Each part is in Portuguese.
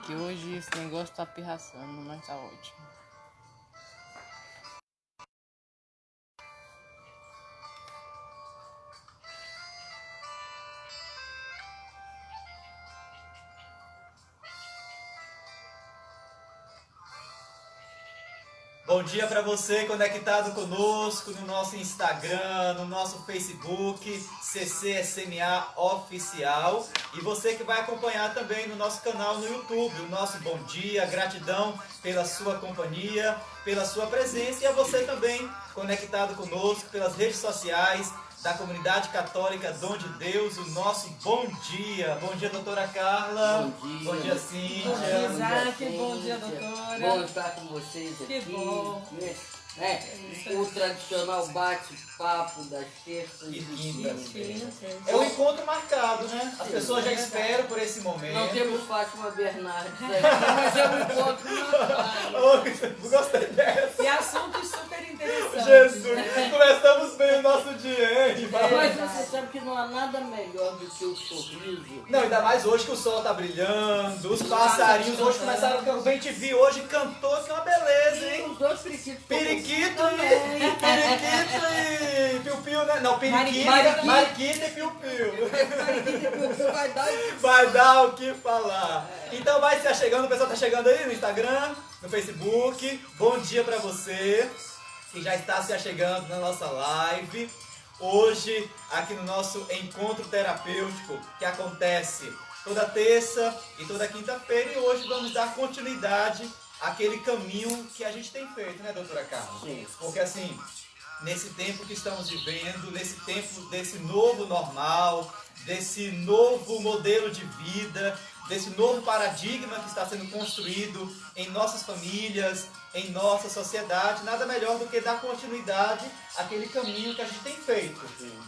que hoje esse negócio tá pirraçando, mas tá ótimo. Bom dia para você conectado conosco no nosso Instagram, no nosso Facebook, CCSMA Oficial. E você que vai acompanhar também no nosso canal no YouTube, o nosso bom dia, gratidão pela sua companhia, pela sua presença. E a você também conectado conosco pelas redes sociais da Comunidade Católica Dom de Deus, o nosso bom dia. Bom dia, doutora Carla. Bom dia, Cíntia. Bom dia, Isaac. Bom dia, doutora. Bom estar com vocês aqui. Que bom. O tradicional bate-papo das terças E e quintas. quintas. É um encontro marcado, né? As pessoas já esperam por esse momento. Não temos Fátima Bernardes aqui, mas é um encontro marcado. Gostei dessa. E assuntos super interessantes. Jesus, começamos bem o nosso dia, hein? Mas você sabe que não há nada melhor do que o sorriso. Não, ainda mais hoje que o sol tá brilhando, os passarinhos hoje começaram a bem te vi hoje, cantou, que é uma beleza, E hein? os dois periquitos. Periquito e piu-piu, né? Não, periquito, Mariquita. mariquita e piu-piu. Vai dar. Vai dar o que falar. Então vai se achegando, o pessoal tá chegando aí no Instagram, no Facebook. Bom dia pra você que já está se achegando na nossa live. Hoje, aqui no nosso encontro terapêutico, que acontece toda terça e toda quinta-feira. E hoje vamos dar continuidade àquele caminho que a gente tem feito, né, doutora Carla? Sim. Porque assim, nesse tempo que estamos vivendo, nesse tempo desse novo normal, desse novo modelo de vida, desse novo paradigma que está sendo construído em nossas famílias, em nossa sociedade, nada melhor do que dar continuidade àquele caminho que a gente tem feito.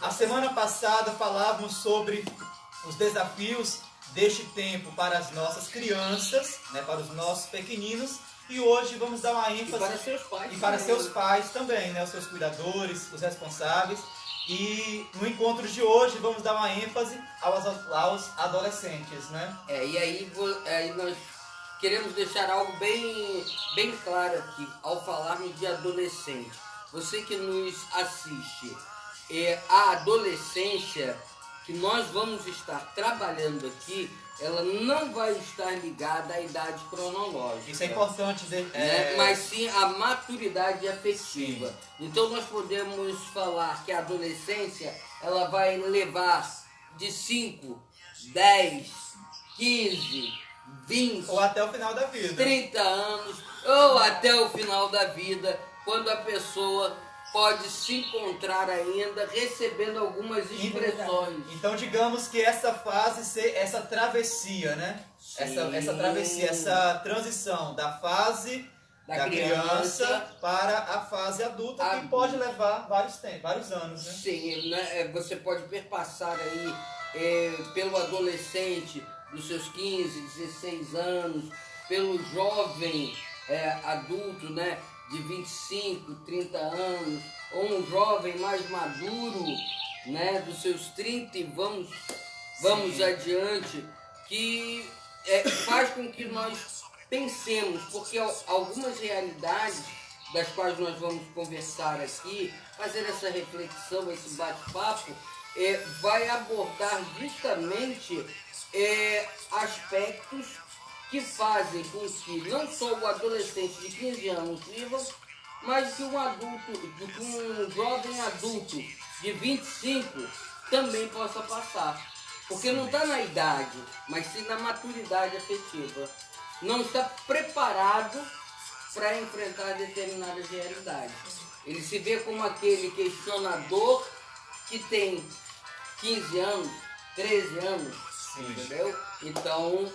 A semana passada falávamos sobre os desafios deste tempo para as nossas crianças, né, para os nossos pequeninos, e hoje vamos dar uma ênfase E para seus pais. e para também. seus pais também, né, os seus cuidadores, os responsáveis. E no encontro de hoje vamos dar uma ênfase aos adolescentes, né? E aí nós queremos deixar algo bem claro aqui, ao falarmos de adolescente. Você que nos assiste, a adolescência que nós vamos estar trabalhando aqui, ela não vai estar ligada à idade cronológica. Isso é importante. Né? Mas sim a maturidade afetiva. Então nós podemos falar que a adolescência ela vai levar de 5, 10, 15, 20, Ou até o final da vida. 30 anos ou até o final da vida, quando a pessoa pode se encontrar ainda recebendo algumas expressões. Então digamos que essa fase, essa travessia, né? Essa travessia, essa transição da fase da criança para a fase adulta, que pode levar vários anos, né? Sim, né? Você pode perpassar aí pelo adolescente dos seus 15, 16 anos, pelo jovem adulto, né? De 25, 30 anos, ou um jovem mais maduro, né? Dos seus 30 e vamos adiante, que faz com que nós pensemos, porque algumas realidades das quais nós vamos conversar aqui, fazer essa reflexão, esse bate-papo, vai abordar justamente aspectos que fazem com que não só o adolescente de 15 anos viva, mas que um jovem adulto de 25 também possa passar. Porque não está na idade, mas sim na maturidade afetiva. Não está preparado para enfrentar determinadas realidades. Ele se vê como aquele questionador que tem 15 anos, 13 anos, entendeu? Então,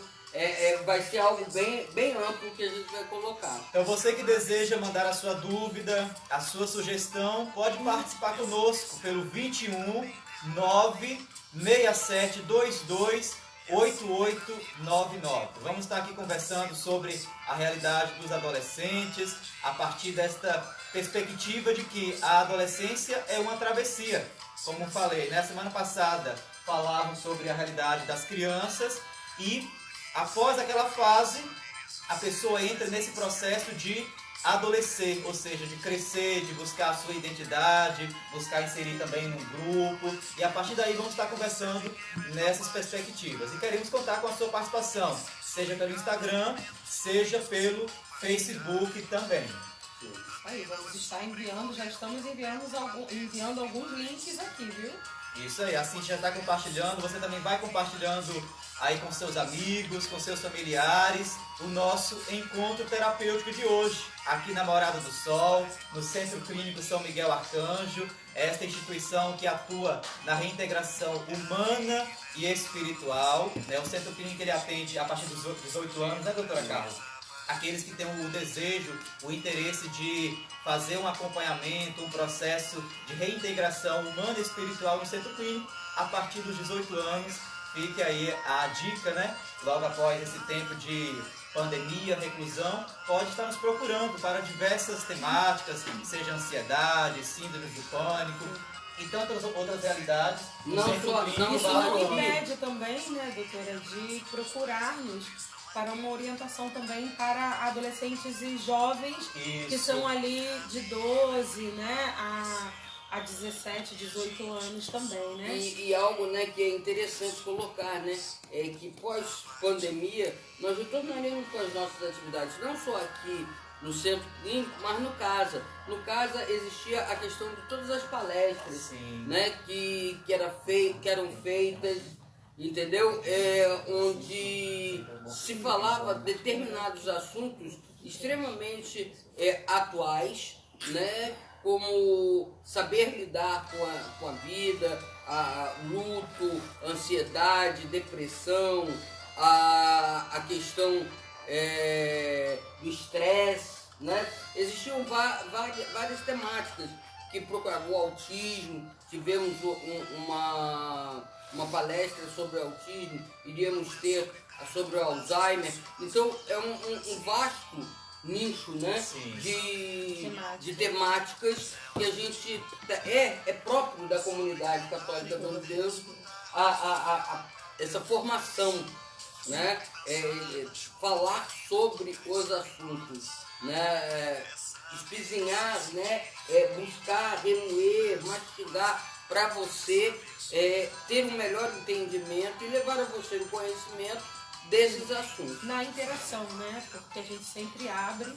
vai ser algo bem amplo que a gente vai colocar. Então você que deseja mandar a sua dúvida, a sua sugestão, pode participar conosco pelo 21 96722 8899. Vamos estar aqui conversando sobre a realidade dos adolescentes, a partir desta perspectiva de que a adolescência é uma travessia. Como falei, na semana passada falávamos sobre a realidade das crianças e Após aquela fase, a pessoa entra nesse processo de adolescer, ou seja, de crescer, de buscar a sua identidade, buscar inserir também num grupo, e a partir daí vamos estar conversando nessas perspectivas. E queremos contar com a sua participação, seja pelo Instagram, seja pelo Facebook também. Aí, vamos estar enviando, já estamos enviando alguns links aqui, viu? Isso aí, assim já está compartilhando, você também vai compartilhando aí com seus amigos, com seus familiares, o nosso encontro terapêutico de hoje, aqui na Morada do Sol, no Centro Clínico São Miguel Arcanjo, esta instituição que atua na reintegração humana e espiritual, né? O Centro Clínico ele atende a partir dos 18 anos, né, doutora Carla? Aqueles que têm o desejo, o interesse de fazer um acompanhamento, um processo de reintegração humana e espiritual no centro clínico, a partir dos 18 anos, fique aí a dica, né? Logo após esse tempo de pandemia, reclusão, pode estar nos procurando para diversas temáticas, seja ansiedade, síndrome do pânico e tantas outras realidades. Isso não impede também, né, doutora, de procurarmos para uma orientação também para adolescentes e jovens. Isso. Que são ali de 12, né, a 17, 18 anos também, né? E algo, né, que é interessante colocar, né, é que pós-pandemia nós retornaremos com as nossas atividades, não só aqui no centro clínico, mas no CASA. No CASA existia a questão de todas as palestras, Sim. né, que eram feitas, entendeu? Onde se falava determinados assuntos extremamente atuais, né? Como saber lidar com a vida, luto, ansiedade, depressão, a questão do estresse, né? Existiam várias temáticas que procuravam o autismo, tivemos uma palestra sobre autismo, iríamos ter sobre o Alzheimer. Então é um vasto nicho, né? de temáticas que a gente é próprio da comunidade católica do Deus, essa formação, né? Falar sobre os assuntos, né? Espizinhar, né? Buscar, remoer, mastigar para você ter um melhor entendimento e levar a você o conhecimento desses assuntos. Na interação, né? Porque a gente sempre abre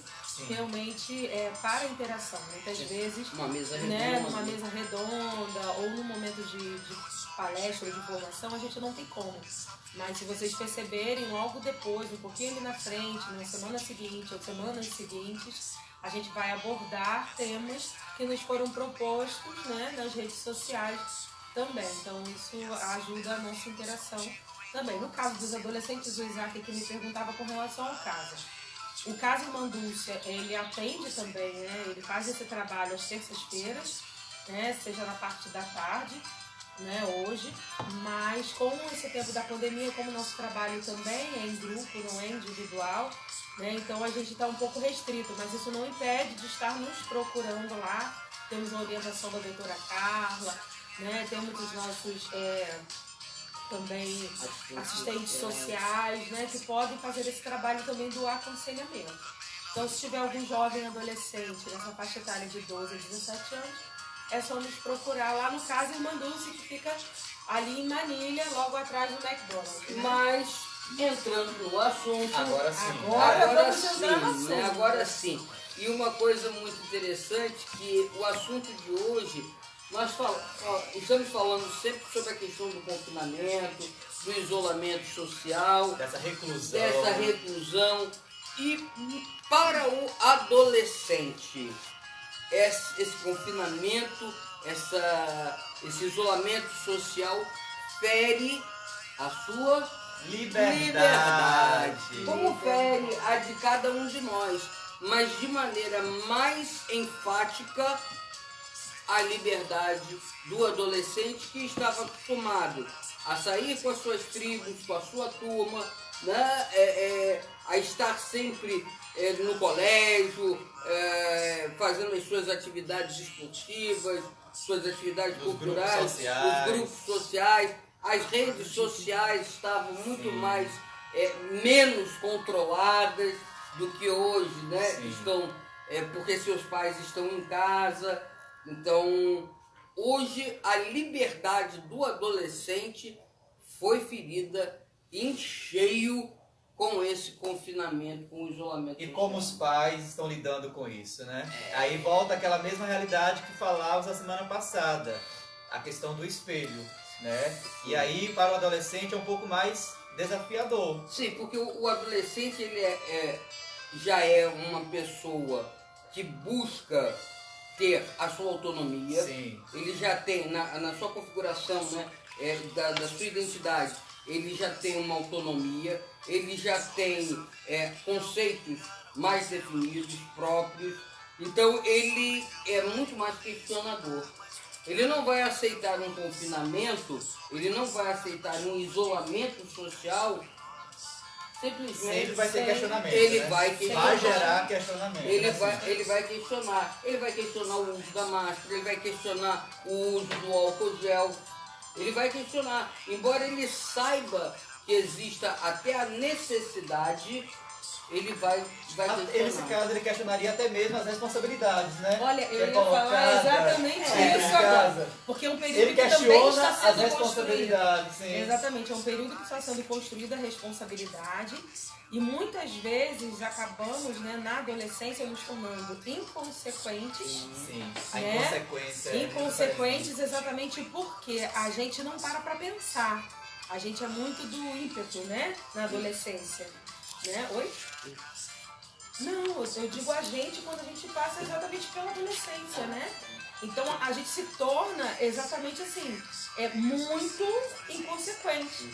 realmente para a interação. Muitas vezes, Uma mesa redonda, né, numa mesa redonda ou num momento de palestra ou de formação, a gente não tem como. Mas se vocês perceberem, logo depois, um pouquinho ali na frente, na semana seguinte ou semanas seguintes, a gente vai abordar temas que nos foram propostos, né, nas redes sociais também. Então isso ajuda a nossa interação também. No caso dos adolescentes, o Isaac que me perguntava com relação ao CASA. O CASA Irmã Dulce, ele atende também, né? Ele faz esse trabalho às terças-feiras, né? Seja na parte da tarde, né? Hoje, mas com esse tempo da pandemia, como o nosso trabalho também é em grupo, não é individual, né? Então a gente está um pouco restrito, mas isso não impede de estar nos procurando lá. Temos a orientação da doutora Carla, né? Temos os nossos também assistentes sociais, né, que podem fazer esse trabalho também do aconselhamento. Então, se tiver algum jovem adolescente nessa faixa etária de 12 a 17 anos, é só nos procurar lá no Casa Irmã Dulce, que fica ali em Manilha, logo atrás do McDonald's. Né? Mas, entrando no assunto... Agora sim. Agora vamos entrar no sim, assunto. né? Agora sim. E uma coisa muito interessante, que o assunto de hoje... Nós estamos falando sempre sobre a questão do confinamento, do isolamento social, Dessa reclusão. E para o adolescente, esse confinamento, esse isolamento social fere a sua Liberdade. Como fere a de cada um de nós, mas de maneira mais enfática, a liberdade do adolescente que estava acostumado a sair com as suas tribos, com a sua turma, né? A estar sempre no colégio, fazendo as suas atividades esportivas, suas atividades culturais, os grupos sociais. As redes sociais estavam muito mais menos controladas do que hoje, né? Sim. Estão, porque seus pais estão em casa. Então, hoje a liberdade do adolescente foi ferida em cheio com esse confinamento, com o isolamento E social. como os pais estão lidando com isso, né? Aí volta aquela mesma realidade que falávamos na semana passada, a questão do espelho, né? E aí para o adolescente é um pouco mais desafiador. Sim, porque o adolescente ele já é uma pessoa que busca ter a sua autonomia. Sim. Ele já tem, na sua configuração, né, da sua identidade, ele já tem uma autonomia, ele já tem conceitos mais definidos, próprios. Então ele é muito mais questionador. Ele não vai aceitar um confinamento, ele não vai aceitar um isolamento social, simplesmente Sempre vai ter questionamento. ele né? vai questionar. Vai gerar questionamento. Ele né? vai questionar. Ele vai questionar o uso da máscara, ele vai questionar o uso do álcool gel, ele vai questionar. Embora ele saiba que exista até a necessidade, ele vai questionar. Nesse caso, ele questionaria até mesmo as responsabilidades, né? Olha, Que eu é ia falar colocada exatamente dentro de isso agora. casa. Porque é um período Ele que também questiona está as sendo construído. responsabilidades, sim. Exatamente, é um período que está sendo construída a responsabilidade e muitas vezes acabamos, né, na adolescência, nos tornando inconsequentes. Sim, a né? inconsequência. é Inconsequentes exatamente porque a gente não para pensar. A gente é muito do ímpeto, né, na adolescência. Né? Oi? Não, eu digo a gente quando a gente passa exatamente pela adolescência, né? Então a gente se torna exatamente assim, muito inconsequente,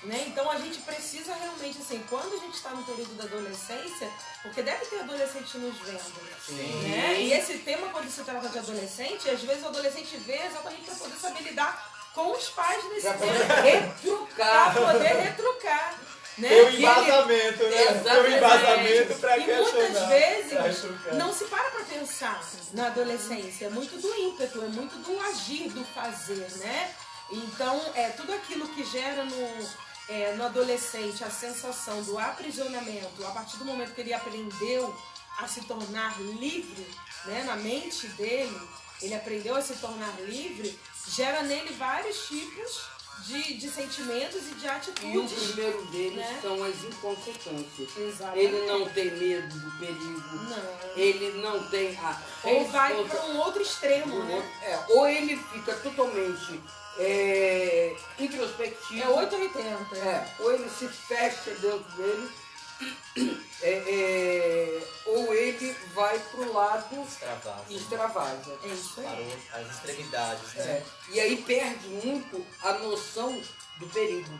né? Então a gente precisa realmente, assim, quando a gente está no período da adolescência, porque deve ter adolescente nos vendo, Sim. né? E esse tema, quando se trata de adolescente, às vezes o adolescente vê exatamente para poder saber lidar com os pais nesse Para tempo. poder retrucar. Para poder retrucar. Né? Tem o Que embasamento, né? Tem o Exatamente. embasamento para E questionar. muitas vezes pra retrucar. não se para pensar na adolescência. É muito do ímpeto, é muito do agir, do fazer, né? Então, tudo aquilo que gera no adolescente a sensação do aprisionamento, a partir do momento que ele aprendeu a se tornar livre, né, na mente dele, ele aprendeu a se tornar livre, gera nele vários tipos de sentimentos e de E o atitudes. primeiro deles né? são as inconsequências. Exatamente. Ele não tem medo do perigo. Não. Ele não tem a Ou vai responsa- para um outro extremo, né? Ou ele fica totalmente introspectivo. É 880. Ou ele se fecha dentro dele, ou ele vai pro lado Extravasa. e extravasa. É isso aí. Parou as extremidades, né? E aí perde muito a noção do perigo.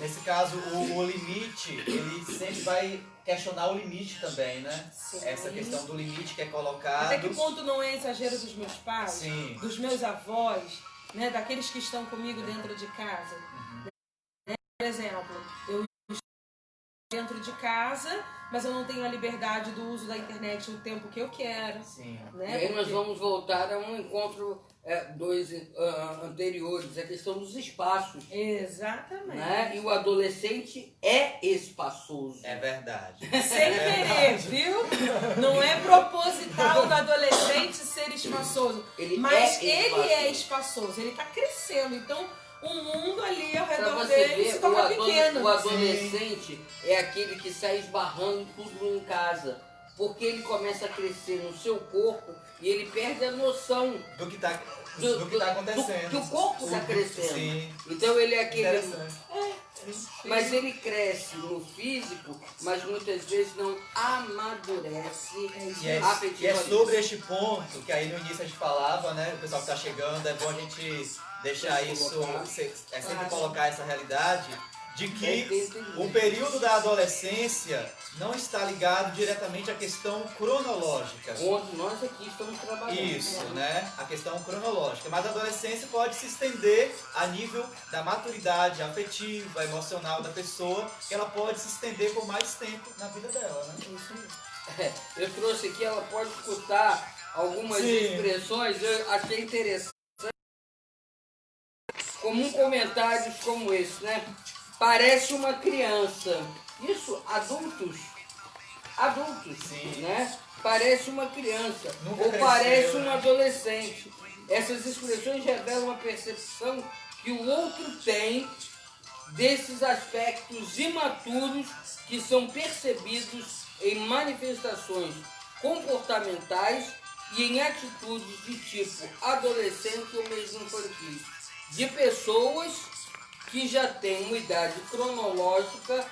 Nesse caso, o limite, ele sempre vai questionar o limite também, né? Sim. Essa questão do limite que é colocado. Até que ponto não é exagero dos meus pais, Sim. dos meus avós, né, daqueles que estão comigo dentro de casa. Né? Por exemplo, eu estou dentro de casa, mas eu não tenho a liberdade do uso da internet o tempo que eu quero. Sim. E Né? aí nós Porque- vamos voltar a um encontro anteriores, a questão dos espaços. Exatamente. Né? E o adolescente é espaçoso. É verdade. Sem querer, viu? Não é proposital do adolescente ser espaçoso. Ele Mas é ele é espaçoso. espaçoso, ele está crescendo. Então, o mundo ali ao Pra redor você dele ver, se torna pequeno. o adolescente é aquele que sai esbarrando tudo em casa. Porque ele começa a crescer no seu corpo e ele perde a noção Do que tá do acontecendo. que o corpo está crescendo. Sim. Então ele é aquele. Interessante. Mas ele cresce no físico, mas muitas vezes não amadurece E é afetivamente. sobre este ponto que aí no início a gente falava, né? O pessoal que está chegando, é bom a gente deixar isso, Colocar. sempre colocar essa realidade de que Entendi. o período da adolescência não está ligado diretamente à questão cronológica. Onde nós aqui estamos trabalhando. Isso, né? A questão cronológica. Mas a adolescência pode se estender a nível da maturidade afetiva, emocional da pessoa, que ela pode se estender por mais tempo na vida dela, né? Eu trouxe aqui, ela pode escutar algumas Sim. expressões, eu achei interessante. Comum comentários como esse, né? parece uma criança. Isso, adultos, Sim. né? Parece uma criança Nunca ou cresceu, parece um né? adolescente. Essas expressões revelam uma percepção que o outro tem desses aspectos imaturos que são percebidos em manifestações comportamentais e em atitudes de tipo adolescente ou mesmo infantil, de pessoas que já têm uma idade cronológica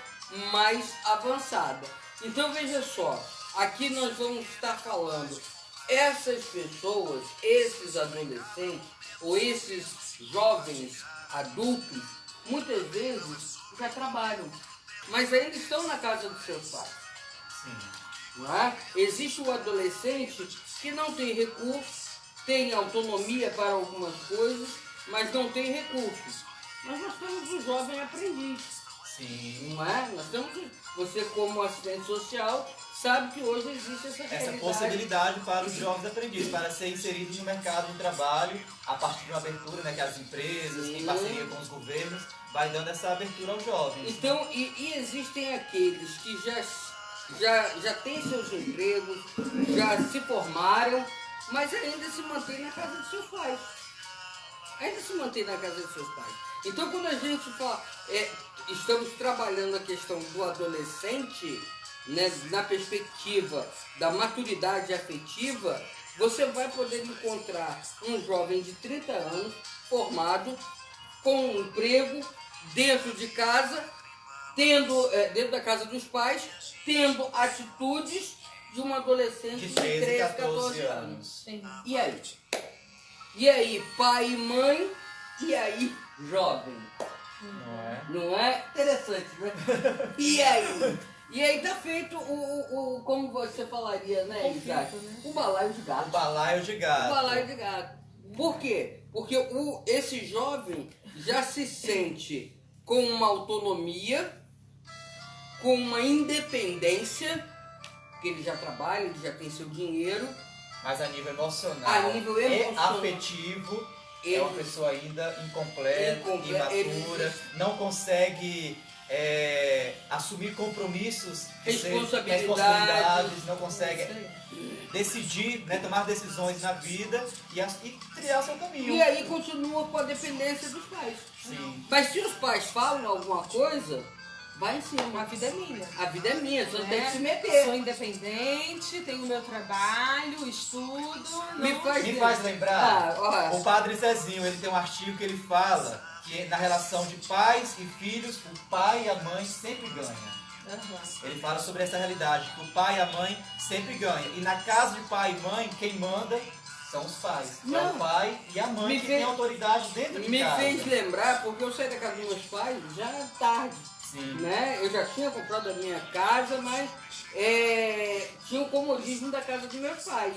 mais avançada. Então veja só, aqui nós vamos estar falando, essas pessoas, esses adolescentes ou esses jovens adultos, muitas vezes já trabalham, mas ainda estão na casa dos seus pais. Sim. Não é? Existe o adolescente que não tem recursos, tem autonomia para algumas coisas, mas não tem recursos. Mas nós temos o jovem aprendiz, Sim. não é? Nós temos, você como assistente social sabe que hoje existe essa Essa realidade. possibilidade para os jovens aprendizes, para ser inseridos no mercado de trabalho a partir de uma abertura, né, que as empresas, em parceria com os governos, vai dando essa abertura aos jovens. Então, e existem aqueles que já têm seus empregos, já se formaram, mas ainda se mantêm na casa de seus pais. Ainda se mantém na casa de seus pais. Então, quando a gente fala, estamos trabalhando a questão do adolescente, né, na perspectiva da maturidade afetiva, você vai poder encontrar um jovem de 30 anos, formado, com um emprego, dentro de casa, dentro da casa dos pais, tendo atitudes de um adolescente De 13, 14 anos. anos. Sim. E aí? E aí, pai e mãe? E aí, jovem? Não é? Não é? Interessante, né? E aí? E aí tá feito como você falaria, né, Conflito, Isaac? né? O balaio de O gato. balaio de gato. O balaio de gato. Por quê? Porque esse jovem já se sente com uma autonomia, com uma independência, porque ele já trabalha, ele já tem seu dinheiro. Mas a nível emocional, A nível emocional. e afetivo, Ele- é uma pessoa ainda incompleta, imatura, não consegue assumir compromissos, responsabilidades, não consegue decidir, né, tomar decisões na vida e criar seu caminho. E aí continua com a dependência dos pais. Sim. Mas se os pais falam alguma coisa, vai em cima. A vida é minha. A vida é minha, você não né? tem que se meter. Sou independente, tenho o meu trabalho, estudo. Me não- Me faz lembrar, ó, o Padre Zezinho, ele tem um artigo que ele fala que na relação de pais e filhos, o pai e a mãe sempre ganham. Aham. Ele fala sobre essa realidade, que o pai e a mãe sempre ganham. E na casa de pai e mãe, quem manda são os pais. É Não. o pai e a mãe Me que fez- tem autoridade dentro de me casa. fez lembrar, porque eu saí da casa dos meus pais já tarde. Sim. Né? Eu já tinha comprado a minha casa, mas tinha o comodismo da casa dos meus pais.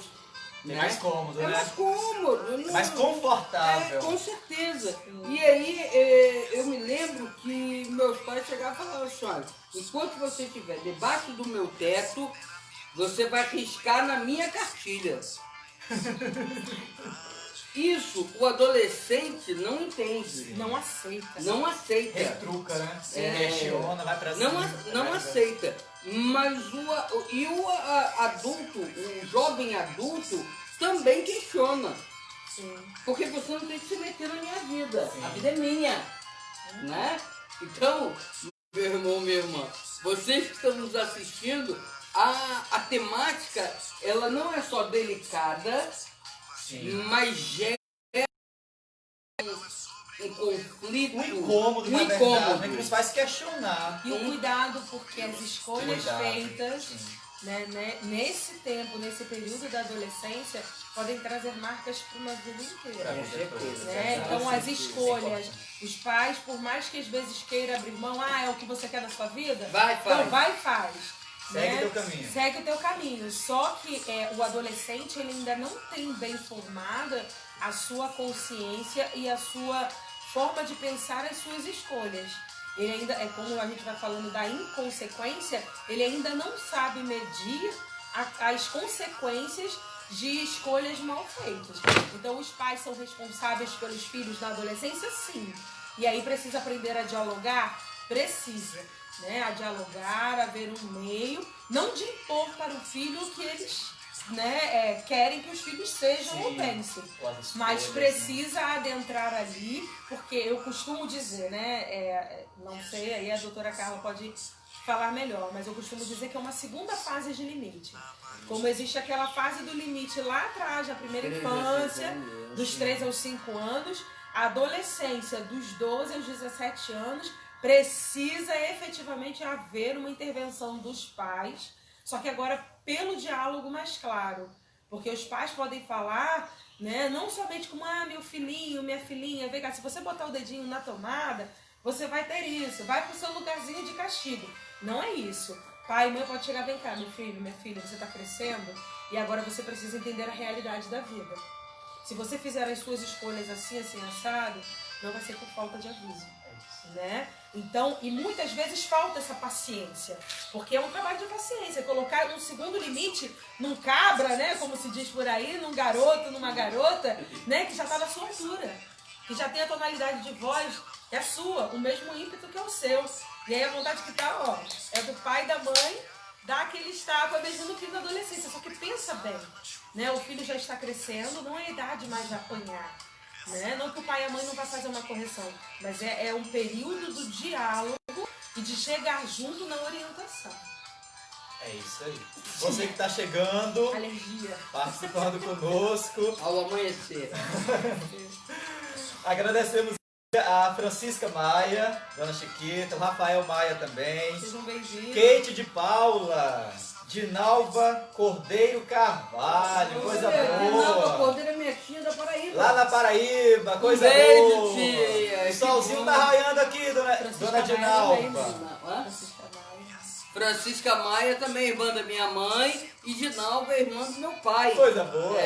É né? mais cômodo, É né? mais cômodo. não- Mais confortável. Com certeza. E aí eu me lembro que meus pais chegavam e falavam assim, olha, enquanto você estiver debaixo do meu teto, você vai riscar na minha cartilha. Isso o adolescente não entende. Não aceita. Não aceita. Retruca, né? É. Questiona, vai pra Não, cima. não vai- aceita. Mas o adulto, o jovem adulto, também questiona. Sim. Porque você não tem que se meter na minha vida. Sim. A vida é minha. Né? Então, meu irmão, minha irmã, vocês que estão nos assistindo, a temática, ela não é só delicada, Sim. mas gera um conflito. Um incômodo, um na incômodo. verdade, né, que nos faz questionar. E o cuidado, porque as escolhas Cuidado, feitas sim. nesse tempo, nesse período da adolescência, podem trazer marcas para uma vida inteira. Com certeza. Né? Exato. Então as Sim, escolhas, sim. os pais, por mais que às vezes queira abrir mão, é o que você quer da sua vida? Vai, faz. Então vai e faz. Segue né? teu caminho. Segue o teu caminho. Só que o adolescente ele ainda não tem bem formada a sua consciência e a sua forma de pensar as suas escolhas. Ele ainda, como a gente vai falando da inconsequência, ele ainda não sabe medir as consequências de escolhas mal feitas. Então os pais são responsáveis pelos filhos na adolescência, sim. E aí precisa aprender a dialogar precisa, né, a dialogar, a ver um meio, não de impor para o filho o que eles, né, querem que os filhos sejam ou pensem, mas precisa adentrar ali, porque eu costumo dizer, né, não sei, aí a doutora Carla pode falar melhor, mas eu costumo dizer que é uma segunda fase de limite. Como existe aquela fase do limite lá atrás, na primeira infância, dos 3 aos 5 anos, a adolescência dos 12 aos 17 anos, precisa efetivamente haver uma intervenção dos pais, só que agora pelo diálogo mais claro. Porque os pais podem falar, né, não somente como, meu filhinho, minha filhinha, vem cá, se você botar o dedinho na tomada, você vai ter isso, vai pro seu lugarzinho de castigo. Não é isso. Pai e mãe pode chegar, vem cá, meu filho, minha filha, você está crescendo e agora você precisa entender a realidade da vida. Se você fizer as suas escolhas assim, assim, assado, não vai ser por falta de aviso, né? Então, e muitas vezes falta essa paciência, porque é um trabalho de paciência, colocar um segundo limite num cabra, né, como se diz por aí, num garoto, numa garota, né, que já está na sua altura, que já tem a tonalidade de voz, é a sua, o mesmo ímpeto que é o seu. E aí a vontade que tá, ó, é do pai e da mãe, dá aquele estapa mesmo no filho da adolescência. Só que pensa bem, né? O filho já está crescendo, não é a idade mais de apanhar, né? Não que o pai e a mãe não vão fazer uma correção, mas é um período do diálogo e de chegar junto na orientação. É isso aí. Você que está chegando, alergia, participando conosco. Ao amanhecer. Agradecemos a Francisca Maia, Dona Chiquita, o Rafael Maia também. Sejam bem-vindos. Kate de Paula, Dinalva Cordeiro Carvalho, coisa Dinalva boa. Cordeiro é minha tia da Paraíba. Lá na Paraíba, coisa beijo, boa. tia. O solzinho tá raiando aqui, Dona Dinalva. Francisca Maia também, irmã da minha mãe, e Dinalva é irmã do meu pai. Coisa boa.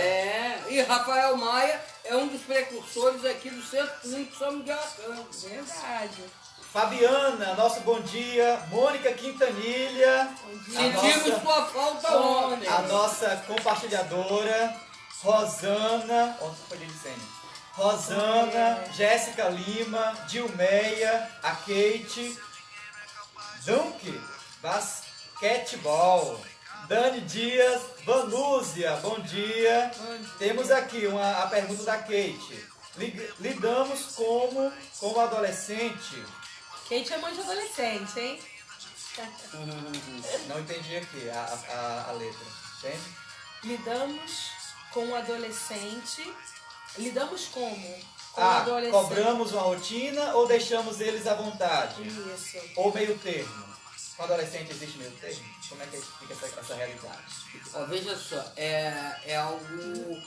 E Rafael Maia é um dos precursores aqui do Centro Clínico São Miguel Arcanjo. Verdade. Fabiana, nosso bom dia. Mônica Quintanilha. Sentimos sua falta ontem. A nossa compartilhadora. Rosana. Onde foi de Licênio? Rosana, Jéssica Lima, Dilmeia, a Kate, Dunk, basquetebol, Dani Dias, Vanúzia, bom dia. Temos aqui a pergunta da Kate. Lidamos como adolescente? Kate é mãe de adolescente, hein? Não entendi aqui a letra. Entende? Lidamos com o adolescente. Lidamos como? Com o adolescente. Cobramos uma rotina ou deixamos eles à vontade? Isso. Ou meio termo? Com o adolescente existe meio termo? Como é que fica essa realidade? Ó, veja só, é algo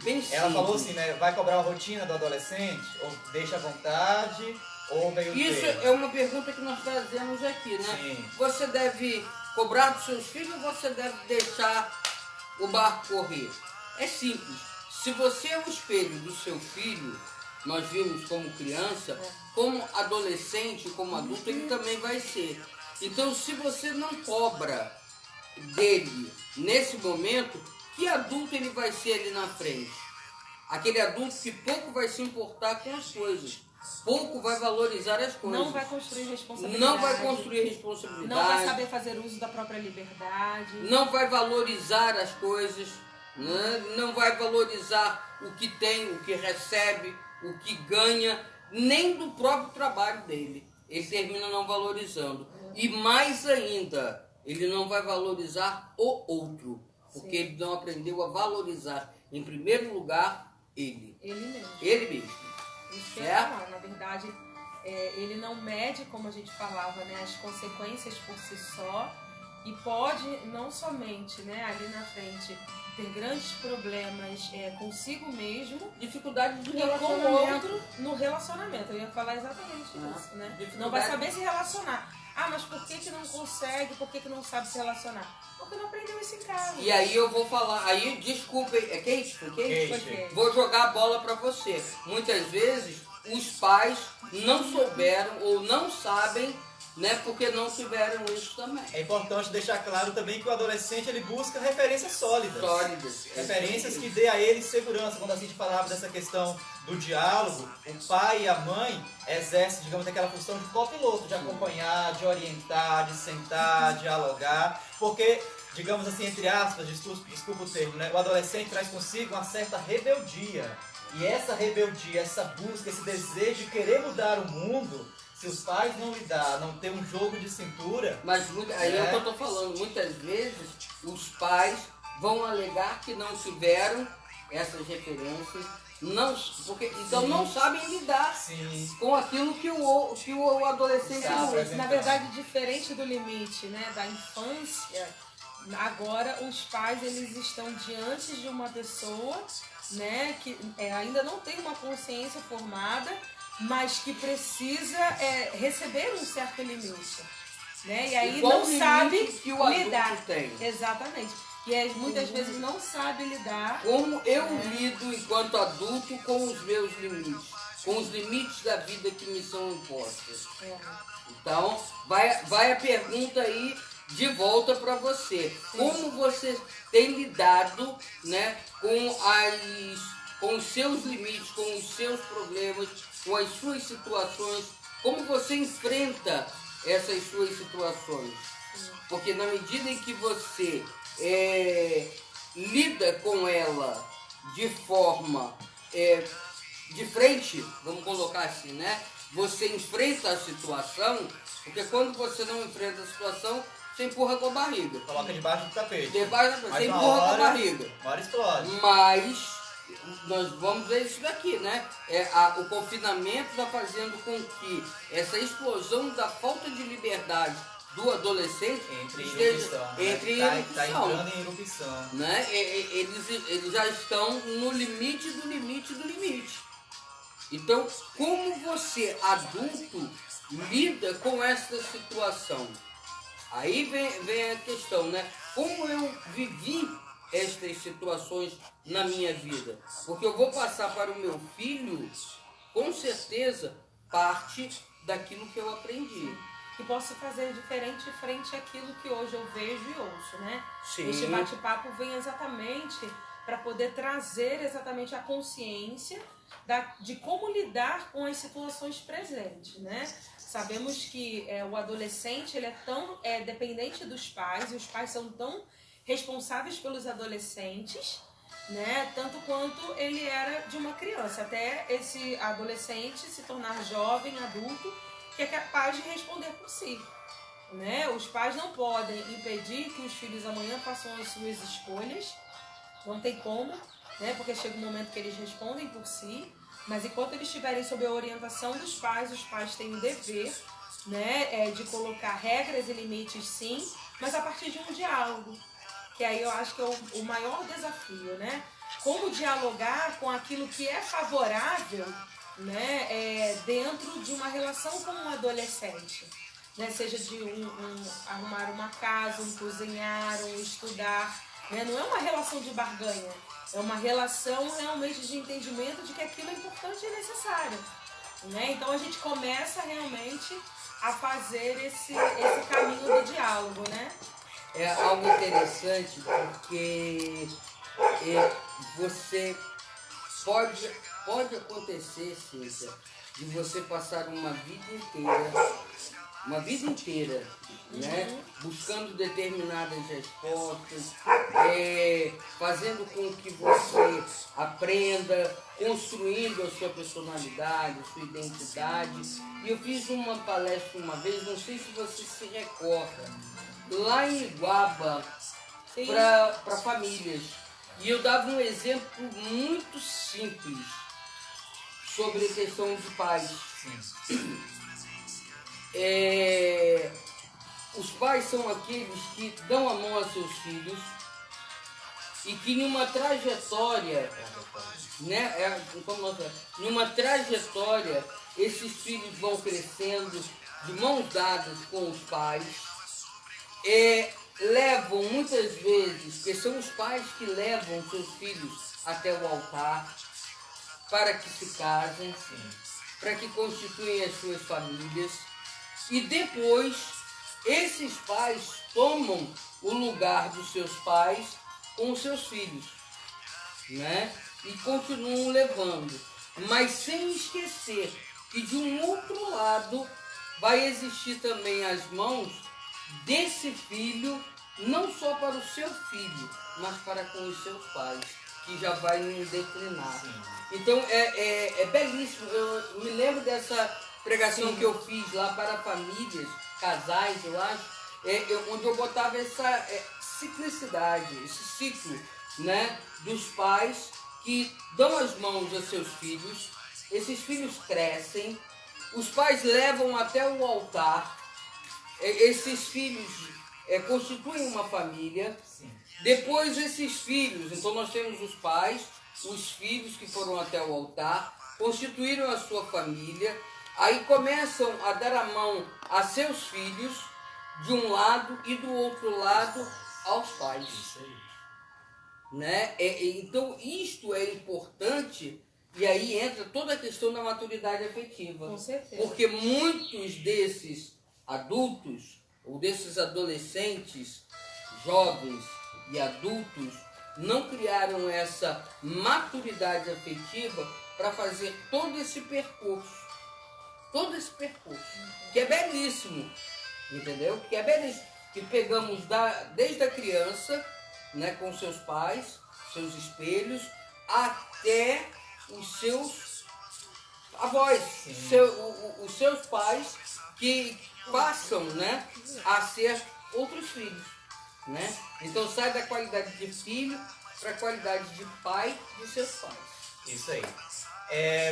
bem simples. Ela falou assim, né? Vai cobrar uma rotina do adolescente? Ou deixa à vontade? Ou meio Isso termo? é uma pergunta que nós trazemos aqui, né? Sim. Você deve cobrar dos seus filhos ou você deve deixar o barco correr? É simples. Se você é o espelho do seu filho, nós vimos como criança, como adolescente, como adulto, ele também vai ser. Então, se você não cobra dele nesse momento, que adulto ele vai ser ali na frente? Aquele adulto que pouco vai se importar com as coisas, pouco vai valorizar as coisas. Não vai construir responsabilidade. Não vai construir responsabilidade. Não vai saber fazer uso da própria liberdade. Não vai valorizar as coisas, né? Não vai valorizar o que tem, o que recebe, o que ganha, nem do próprio trabalho dele. Ele termina não valorizando. E mais ainda, ele não vai valorizar o outro, porque ele não aprendeu a valorizar, em primeiro lugar, ele. Ele mesmo. Ele mesmo. Isso que eu ia falar. Na verdade, ele não mede, como a gente falava, né, as consequências por si só, e pode não somente, né, ali na frente ter grandes problemas consigo mesmo, Dificuldade de e com o relacionamento. outro no relacionamento. Eu ia falar exatamente isso, né? Dificuldade. Não vai saber se relacionar. Mas por que não consegue? Por que não sabe se relacionar? Porque não aprendeu isso em casa. E aí eu vou falar, aí desculpa, é Kate? Foi Kate? Kate. Vou jogar a bola para você. Muitas vezes os pais não souberam ou não sabem né? Porque não tiveram isso também. É importante deixar claro também que o adolescente ele busca referências sólidas. Sólidas. Referências que dê a ele segurança. Quando a gente falava dessa questão do diálogo, o pai e a mãe exercem, digamos, aquela função de copiloto, de acompanhar, de orientar, de sentar, dialogar, porque, digamos assim, entre aspas, desculpa o termo, né? O adolescente traz consigo uma certa rebeldia. E essa rebeldia, essa busca, esse desejo de querer mudar o mundo, se os pais não lidar, não ter um jogo de cintura... Mas aí é o que eu estou falando, muitas vezes os pais vão alegar que não tiveram essas referências, então não sabem lidar com aquilo que o adolescente usa. Na verdade, diferente do limite, né, da infância, agora os pais eles estão diante de uma pessoa, né, que ainda não tem uma consciência formada, mas que precisa receber um certo limite, né? E aí não sabe que o adulto lidar. tem. Exatamente. E muitas vezes não sabe lidar. Como eu lido enquanto adulto com os meus limites, com os limites da vida que me são impostos. Então, vai a pergunta aí de volta para você. Como você tem lidado, né, com os seus limites, com os seus problemas, com as suas situações, como você enfrenta essas suas situações? Porque na medida em que você lida com ela de forma de frente, vamos colocar assim, né? Você enfrenta a situação, porque quando você não enfrenta a situação, você empurra com a barriga. Coloca debaixo do tapete. Você empurra com a barriga. Uma hora explode. Mas nós vamos ver isso daqui, né? O confinamento está fazendo com que essa explosão da falta de liberdade do adolescente Está entrando em erupção. Né? Eles já estão no limite do limite do limite. Então, como você, adulto, lida com essa situação? Aí vem a questão, né? Como eu vivi estas situações na minha vida? Porque eu vou passar para o meu filho, com certeza, parte daquilo que eu aprendi. E posso fazer diferente frente àquilo que hoje eu vejo e ouço, né? Sim. Este bate-papo vem exatamente para poder trazer exatamente a consciência de como lidar com as situações presentes, né? Sabemos que o adolescente ele é tão dependente dos pais, e os pais são tão responsáveis pelos adolescentes, né? Tanto quanto ele era de uma criança, até esse adolescente se tornar jovem, adulto, que é capaz de responder por si, né? Os pais não podem impedir que os filhos amanhã façam as suas escolhas, não tem como, né? Porque chega um momento que eles respondem por si, mas enquanto eles estiverem sob a orientação dos pais, os pais têm o dever, né, de colocar regras e limites, sim, mas a partir de um diálogo, que aí eu acho que é o maior desafio, né? Como dialogar com aquilo que é favorável, né, dentro de uma relação com um adolescente, né, seja de arrumar uma casa, cozinhar, estudar, né, não é uma relação de barganha, é uma relação realmente de entendimento de que aquilo é importante e necessário, né? Então a gente começa realmente a fazer esse caminho do diálogo, né? É algo interessante porque você pode acontecer, Cíntia, de você passar uma vida inteira, né, buscando determinadas respostas, fazendo com que você aprenda, construindo a sua personalidade, a sua identidade. E eu fiz uma palestra uma vez, não sei se você se recorda, lá em Iguaba, para famílias. E eu dava um exemplo muito simples sobre a questão de pais. Os pais são aqueles que dão a mão a seus filhos e que em uma trajetória, né, numa trajetória, esses filhos vão crescendo de mãos dadas com os pais, levam muitas vezes, que são os pais que levam seus filhos até o altar para que se casem, para que constituem as suas famílias. e depois esses pais tomam o lugar dos seus pais com os seus filhos, né? E continuam levando, mas sem esquecer que de um outro lado vai existir também as mãos desse filho, não só para o seu filho, mas para com os seus pais, que já vai declinar. Então é belíssimo. Eu me lembro dessa pregação que eu fiz lá para famílias, casais, eu acho, onde eu botava essa ciclicidade, esse ciclo, né, dos pais que dão as mãos a seus filhos, esses filhos crescem, os pais levam até o altar, esses filhos constituem uma família. Sim. Depois esses filhos, então nós temos os pais, os filhos que foram até o altar, constituíram a sua família, aí começam a dar a mão a seus filhos, de um lado e do outro lado aos pais. Isso aí. Né? Então isto é importante, e aí entra toda a questão da maturidade afetiva. Com certeza. Porque muitos desses adultos, ou desses adolescentes, jovens e adultos, não criaram essa maturidade afetiva para fazer todo esse percurso. Todo esse percurso, que é belíssimo, entendeu? Que é belíssimo. Que pegamos desde a criança, né, com seus pais, seus espelhos, até os seus avós, os seus pais, que passam, né, a ser outros filhos, né? Então sai da qualidade de filho para a qualidade de pai dos seus pais. Isso aí.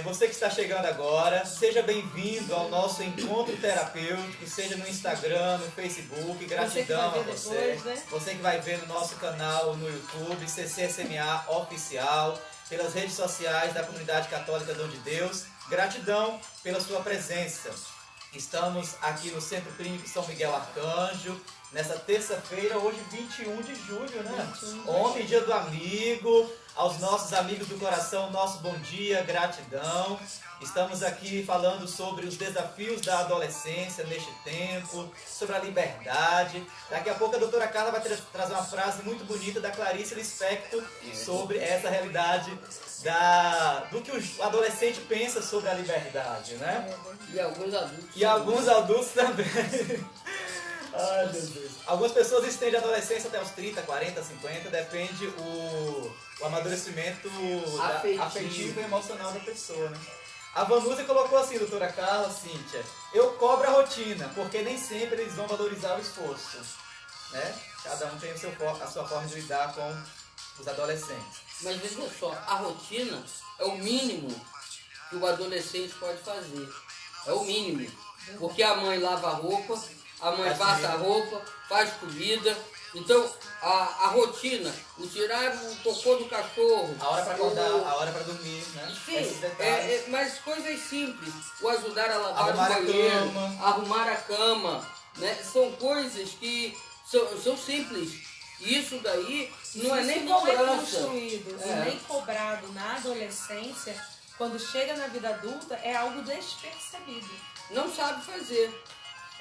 Você que está chegando agora, seja bem-vindo ao nosso encontro terapêutico, seja no Instagram, no Facebook, gratidão a você. Depois, né? Você que vai ver no nosso canal no YouTube, CCSMA Oficial, pelas redes sociais da Comunidade Católica Dom de Deus, gratidão pela sua presença. Estamos aqui no Centro Clínico São Miguel Arcanjo, nessa terça-feira, hoje 21 de julho, né? Ontem, dia do amigo, aos nossos amigos do coração, nosso bom dia, gratidão. Estamos aqui falando sobre os desafios da adolescência neste tempo, sobre a liberdade. Daqui a pouco a doutora Carla vai trazer uma frase muito bonita da Clarice Lispector sobre essa realidade do que o adolescente pensa sobre a liberdade, né? E alguns adultos. E alguns adultos também. Ai, meu Deus. Algumas pessoas estendem a adolescência até os 30, 40, 50, depende o amadurecimento afetivo e emocional da pessoa, né? A Vanusa colocou assim, doutora Carla, Cíntia, eu cobro a rotina, porque nem sempre eles vão valorizar o esforço, né? Cada um tem a sua forma de lidar com os adolescentes. Mas veja só, a rotina é o mínimo que o adolescente pode fazer. É o mínimo. Porque a mãe lava a roupa, a mãe passa a roupa, faz comida. Então, a rotina, o tirar o cocô do cachorro... A hora para acordar, a hora para dormir, né? Sim, mas coisas simples. O ajudar a lavar Arrumar o banheiro, a cama. arrumar a cama. Né? São coisas que são simples. Isso daí não é nem não é cobrança. construído e nem cobrado na adolescência, quando chega na vida adulta, é algo despercebido. Não sabe fazer.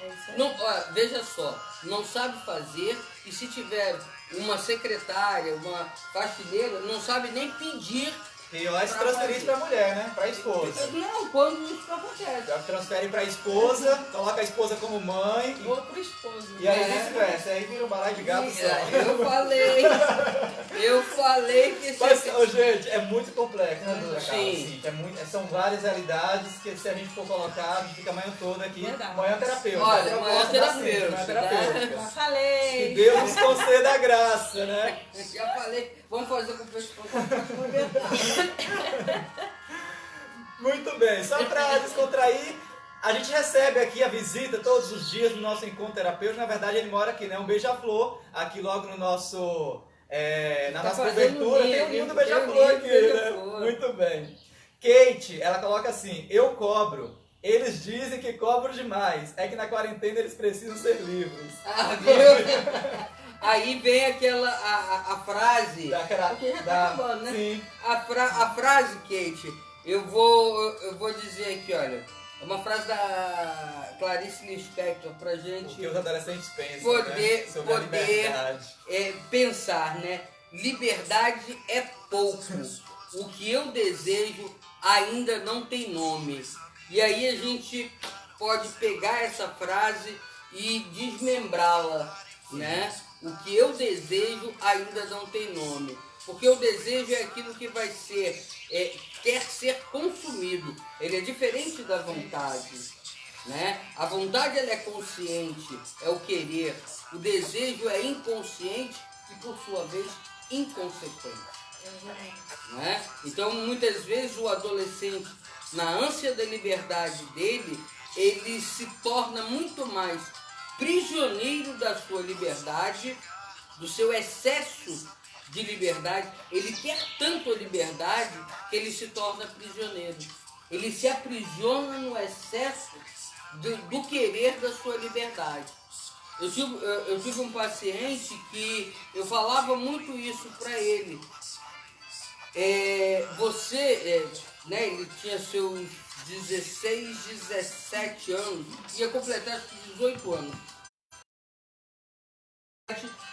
É isso aí. Não, veja só, não sabe fazer, e se tiver uma secretária, uma faxineira, não sabe nem pedir. E eu acho que transferir isso para a mulher, né? Para a esposa. Não, quando isso acontece. Já transfere para a esposa, coloca a esposa como mãe Ou pro esposo. e aí vice-versa. Aí vira um balaio de gato só. Eu falei que Mas, gente, é muito complexo, né, doutora Carla? Sim. São várias realidades que se a gente for colocar, a gente fica a manhã toda aqui. Verdade. Manhã terapêutica. Olha, Eu manhã gosto bastante, terapêutica, manhã terapêutica. Já falei. Que Deus nos conceda a graça, né? já falei, vamos fazer com o pessoal. Muito bem, só para descontrair, a gente recebe aqui a visita todos os dias no nosso encontro terapêutico. Na verdade, ele mora aqui, né? Um beija-flor, aqui logo no nosso... na nossa cobertura, tem um lindo beija-flor aqui, né? Muito bem. Kate, ela coloca assim, eu cobro. Eles dizem que cobro demais. É que na quarentena eles precisam ser livres. Ah, viu? Aí vem a frase. Porque já tá acabando, né? Sim. A frase, Kate, eu vou dizer aqui, olha. É uma frase da Clarice Lispector pra gente O que os adolescentes pensam, poder, né? Sobre a liberdade. pensar, né? Liberdade é pouco. O que eu desejo ainda não tem nome. E aí a gente pode pegar essa frase e desmembrá-la, né? O que eu desejo ainda não tem nome. Porque o desejo é aquilo que vai ser, quer ser consumido. Ele é diferente da vontade, né? A vontade ela é consciente, é o querer. O desejo é inconsciente e, por sua vez, inconsequente. Né? Então, muitas vezes, o adolescente, na ânsia da liberdade dele, ele se torna muito mais prisioneiro da sua liberdade, do seu excesso de liberdade. Ele quer tanto a liberdade que ele se torna prisioneiro. Ele se aprisiona no excesso do querer da sua liberdade. Eu tive um paciente que eu falava muito isso para ele. Né, ele tinha seus 16, 17 anos, ia completar 18 anos.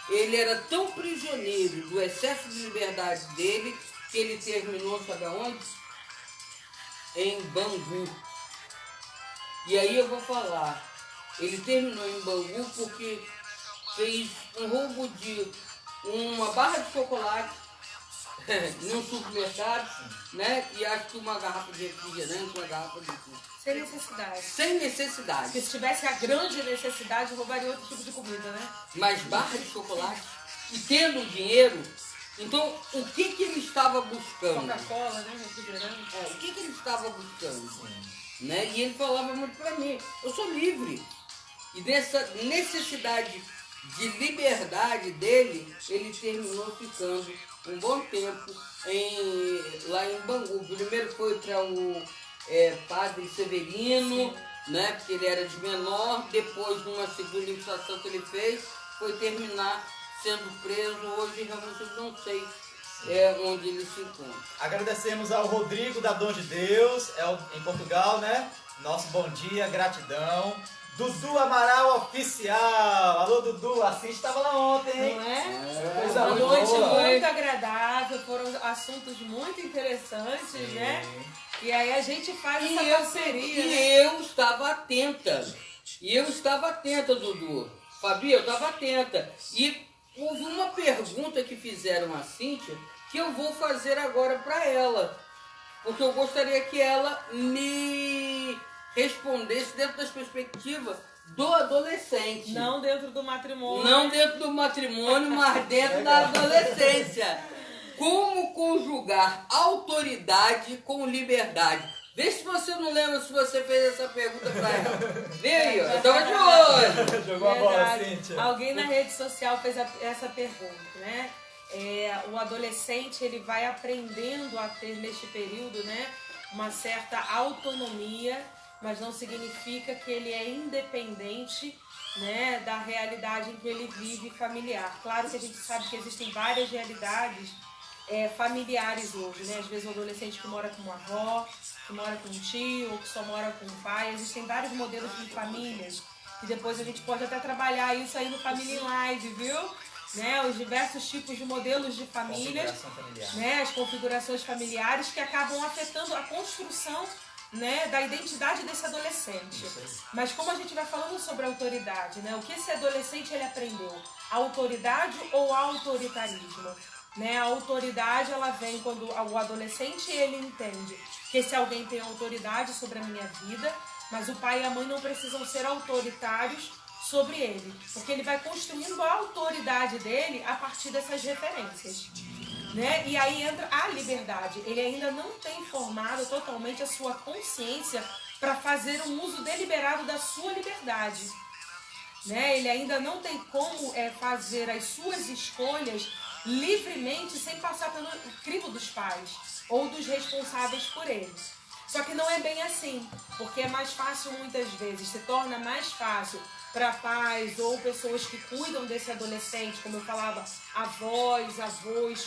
Ele era tão prisioneiro do excesso de liberdade dele que ele terminou, sabe aonde? Em Bangu. E aí eu vou falar, ele terminou em Bangu porque fez um roubo de uma barra de chocolate num supermercado, né? E acho que uma garrafa de refrigerante, uma garrafa de tudo. Sem necessidade. Sem necessidade. Porque se tivesse a grande necessidade, roubaria outro tipo de comida, né? Mas barra de chocolate e tendo dinheiro, então o que ele estava buscando? Coca-Cola, né? Refrigerante. O que ele estava buscando? Né? E ele falava muito para mim, eu sou livre. E nessa necessidade de liberdade dele, ele terminou ficando um bom tempo lá em Bangu. Primeiro foi para o Padre Severino, né? Porque ele era de menor. Depois, numa segunda infração que ele fez, foi terminar sendo preso. Hoje realmente eu não sei onde ele se encontra. Agradecemos ao Rodrigo da Dom de Deus, em Portugal, né? Nosso bom dia, gratidão. Dudu Amaral Oficial. Alô, Dudu, assiste, estava lá ontem, hein? Não é? Coisa Uma noite boa. muito agradável, foram assuntos muito interessantes, né? E aí a gente faz essa parceria, né? E eu estava atenta, Dudu. Fabi, eu estava atenta. E houve uma pergunta que fizeram a Cíntia que eu vou fazer agora para ela. Porque eu gostaria que ela me respondesse dentro das perspectivas do adolescente. Não dentro do matrimônio. Não dentro do matrimônio, mas dentro da adolescência. Como conjugar autoridade com liberdade? Vê se você não lembra se você fez essa pergunta pra ela. Vê aí, ó. Eu tava de olho. Jogou a bola, Verdade. Cíntia. Alguém na rede social fez essa pergunta, né? O adolescente, ele vai aprendendo a ter neste período, né, uma certa autonomia, mas não significa que ele é independente, né, da realidade em que ele vive familiar. Claro que a gente sabe que existem várias realidades familiares hoje, né? Às vezes o adolescente que mora com uma avó, que mora com um tio, ou que só mora com um pai. Existem vários modelos de famílias e depois a gente pode até trabalhar isso aí no Família em Live, viu? Né? Os diversos tipos de modelos de famílias, né? As configurações familiares que acabam afetando a construção, né, da identidade desse adolescente. Mas como a gente vai falando sobre autoridade, né? O que esse adolescente ele aprendeu? A autoridade ou autoritarismo? Né? A autoridade ela vem quando o adolescente ele entende que esse alguém tem autoridade sobre a minha vida, mas o pai e a mãe não precisam ser autoritários sobre ele, porque ele vai construindo a autoridade dele a partir dessas referências. Né? E aí entra a liberdade. Ele ainda não tem formado totalmente a sua consciência para fazer um uso deliberado da sua liberdade. Né? Ele ainda não tem como fazer as suas escolhas livremente sem passar pelo crivo dos pais ou dos responsáveis por ele. Só que não é bem assim, porque é mais fácil muitas vezes, se torna mais fácil para pais ou pessoas que cuidam desse adolescente, como eu falava, avós,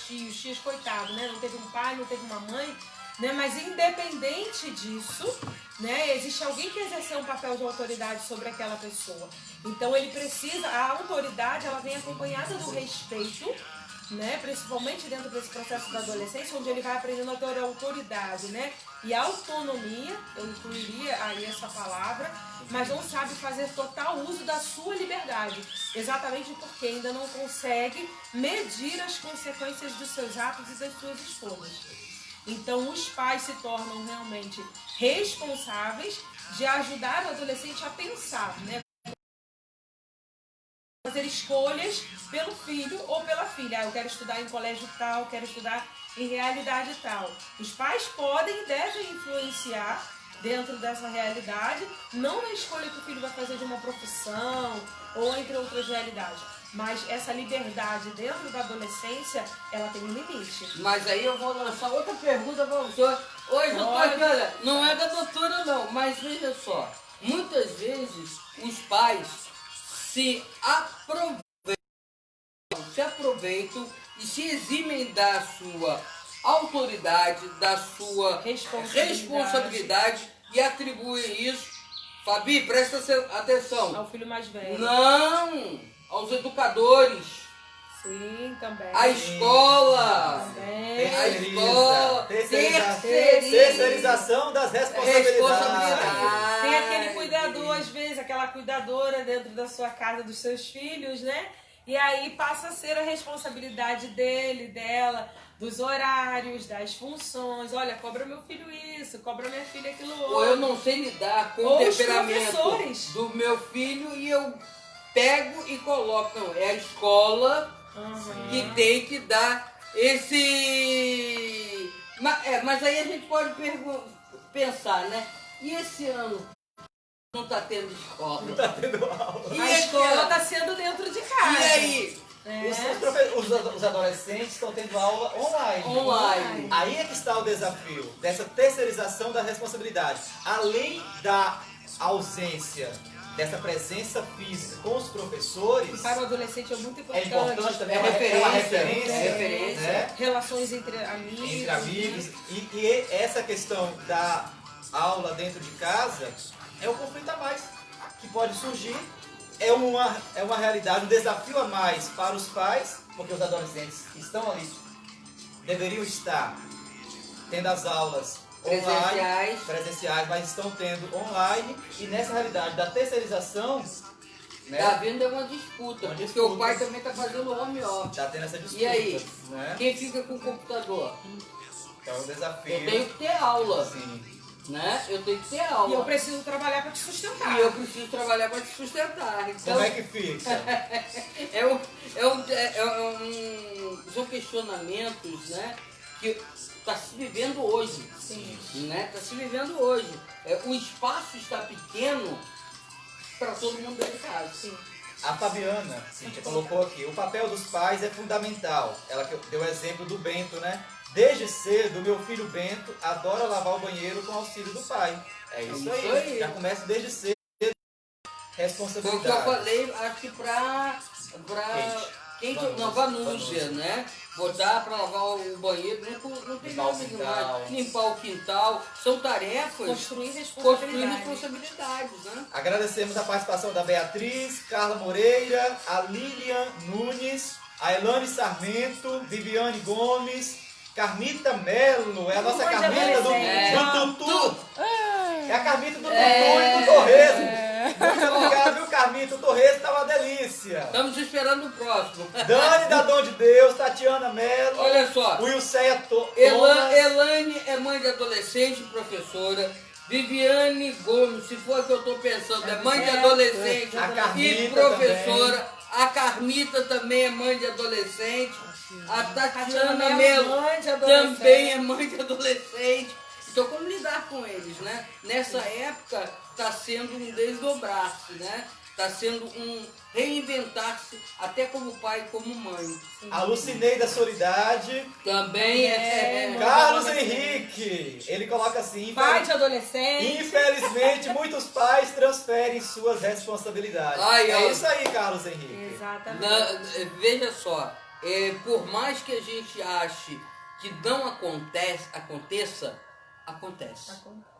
tios, coitado, né? Não teve um pai, não teve uma mãe, né? Mas independente disso, né, existe alguém que exerceu um papel de autoridade sobre aquela pessoa. Então ele precisa, a autoridade, ela vem acompanhada do respeito, né, principalmente dentro desse processo da adolescência, onde ele vai aprendendo a ter autoridade, né, e autonomia, eu incluiria aí essa palavra, mas não sabe fazer total uso da sua liberdade, exatamente porque ainda não consegue medir as consequências dos seus atos e das suas escolhas. Então os pais se tornam realmente responsáveis de ajudar o adolescente a pensar, né, fazer escolhas pelo filho ou pela filha. Ah, eu quero estudar em colégio tal, quero estudar em realidade tal. Os pais podem e devem influenciar dentro dessa realidade, não na escolha que o filho vai fazer de uma profissão ou entre outras realidades. Mas essa liberdade dentro da adolescência, ela tem um limite. Mas aí eu vou lançar outra pergunta para o senhor. Hoje eu tô aqui, olha, não é da doutora não, mas veja só, muitas vezes os pais se aproveitam e se eximem da sua autoridade, da sua responsabilidade e atribuem isso. Fabi, presta atenção. Ao filho mais velho. Não, aos educadores. Sim, também. A escola. Também. A escola. Terceirização das responsabilidades. Tem aquele cuidador, às vezes, aquela cuidadora dentro da sua casa, dos seus filhos, né? E aí passa a ser a responsabilidade dele, dela, dos horários, das funções. Olha, cobra meu filho isso, cobra minha filha aquilo outro. Ou eu não sei lidar com o temperamento do meu filho e eu pego e coloco. Não, é a escola que tem que dar esse... Mas aí a gente pode pensar, né? E esse ano não está tendo escola? Não está tendo aula. A escola está sendo dentro de casa. E aí? Os adolescentes estão tendo aula online. Aí é que está o desafio dessa terceirização da responsabilidade. Além da ausência dessa presença física com os professores, para o adolescente é muito importante. É importante também, é uma referência. né? Relações entre amigos. E essa questão da aula dentro de casa é um conflito a mais que pode surgir. É uma realidade, um desafio a mais para os pais, porque os adolescentes que estão ali deveriam estar tendo as aulas presenciais, mas estão tendo online, e nessa realidade da terceirização, né, tá havendo uma disputa, porque o pai também está fazendo home office. Está tendo essa disputa. E aí? Né? Quem fica com o computador? Então é um desafio. Eu tenho que ter aula. Sim. Né? Eu tenho que ter aula. E eu preciso trabalhar para te sustentar. Então, como é que fica? São questionamentos, né, que está se vivendo hoje. Sim. Né? Está se vivendo hoje. O espaço está pequeno para todo mundo dentro de casa. Sim. A Fabiana, Cíntia, colocou aqui, o papel dos pais é fundamental. Ela deu o exemplo do Bento, né? Desde cedo, meu filho Bento adora lavar o banheiro com auxílio do pai. É isso aí. Já começa desde cedo. Responsabilidade. Foi o que eu falei, acho que pra Vanúzia, né? Botar para lavar o banheiro, não tem nada demais. Limpar o quintal, são tarefas. Construir responsabilidades. Né? Agradecemos a participação da Beatriz, Carla Moreira, a Lilian Nunes, a Elane Sarmento, Viviane Gomes, Carmita Melo, é a nossa Carmita do Tutu. É a Carmita do Tutu e do Torresmo. Muito obrigado, viu, Carmita? O Torresmo tá uma delícia. Estamos esperando o próximo. Dani da Dom de Deus, Tatiana Melo. Olha só. Wilceia Elane é mãe de adolescente, professora. Viviane Gomes, se for o que eu estou pensando, é mãe de adolescente e professora. Também. A Carmita também é mãe de adolescente. A Tatiana Melo também é mãe de adolescente. Então, como lidar com eles, né? Nessa época, está sendo um desdobrar-se, né? Está sendo um reinventar-se, até como pai e como mãe. A Lucineida Solidade. Também é. Carlos Henrique. Ele coloca assim. Pai de adolescente. Infelizmente, muitos pais transferem suas responsabilidades. É isso aí, Carlos Henrique. Exatamente. Veja só, por mais que a gente ache que não aconteça, Acontece. Acontece.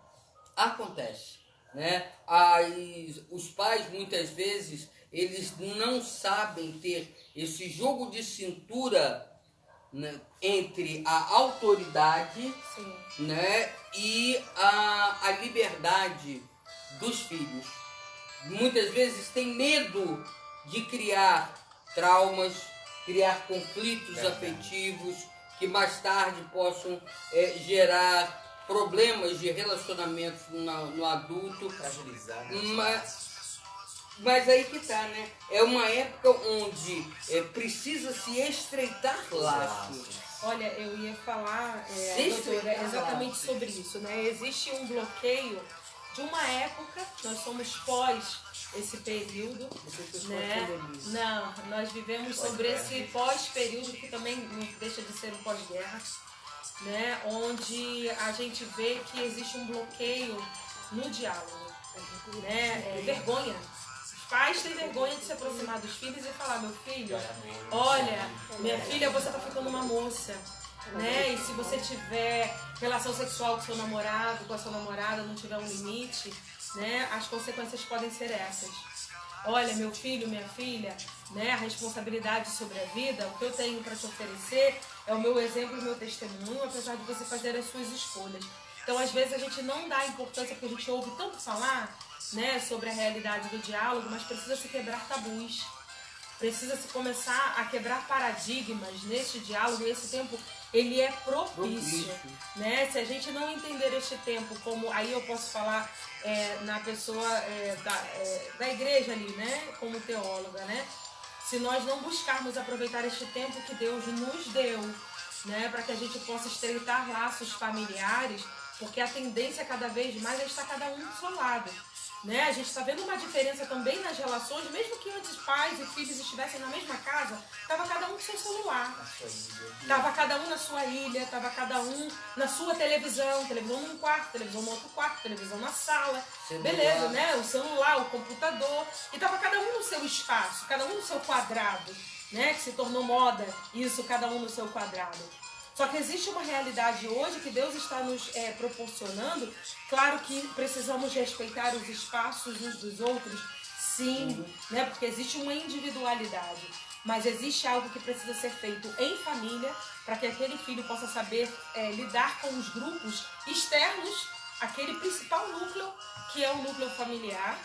Acontece, né? Os pais, muitas vezes, eles não sabem ter esse jogo de cintura, né, entre a autoridade, Sim. né, e a liberdade dos filhos. Muitas vezes tem medo de criar traumas, criar conflitos afetivos que mais tarde possam gerar problemas de relacionamentos no adulto. Fragilizar, Mas aí que tá, né? É uma época onde precisa se estreitar laços. Olha, eu ia falar, Sim, doutora, sim. exatamente sobre isso, né? Existe um bloqueio de uma época, nós somos pós esse período, né? Não, nós vivemos sobre esse pós-período que também não deixa de ser um pós-guerra, né? Onde a gente vê que existe um bloqueio no diálogo, né? Vergonha. Os pais têm vergonha de se aproximar dos filhos e falar: meu filho, olha, minha filha, você tá ficando uma moça, né? E se você tiver relação sexual com seu namorado, com a sua namorada, não tiver um limite, né? As consequências podem ser essas. Olha, meu filho, minha filha, né? A responsabilidade sobre a vida, o que eu tenho para te oferecer é o meu exemplo e o meu testemunho, apesar de você fazer as suas escolhas. Então, às vezes, a gente não dá importância porque a gente ouve tanto falar, né, sobre a realidade do diálogo, mas precisa se quebrar tabus. Precisa se começar a quebrar paradigmas neste diálogo, e esse tempo ele é propício, né? Se a gente não entender este tempo como, aí eu posso falar na pessoa da igreja ali, né? Como teóloga, né? Se nós não buscarmos aproveitar este tempo que Deus nos deu, né? Para que a gente possa estreitar laços familiares, porque a tendência cada vez mais é estar cada um do seu lado. Né? A gente está vendo uma diferença também nas relações, mesmo que antes pais e filhos estivessem na mesma casa, estava cada um com seu celular, estava cada um na sua ilha, estava cada um na sua televisão num quarto, televisão no outro quarto, televisão na sala, beleza, né? O celular, o computador, e estava cada um no seu espaço, cada um no seu quadrado, né? Que se tornou moda, isso, cada um no seu quadrado. Só que existe uma realidade hoje que Deus está nos proporcionando. Claro que precisamos respeitar os espaços uns dos outros, sim, né? Porque existe uma individualidade. Mas existe algo que precisa ser feito em família para que aquele filho possa saber lidar com os grupos externos, aquele principal núcleo, que é o núcleo familiar.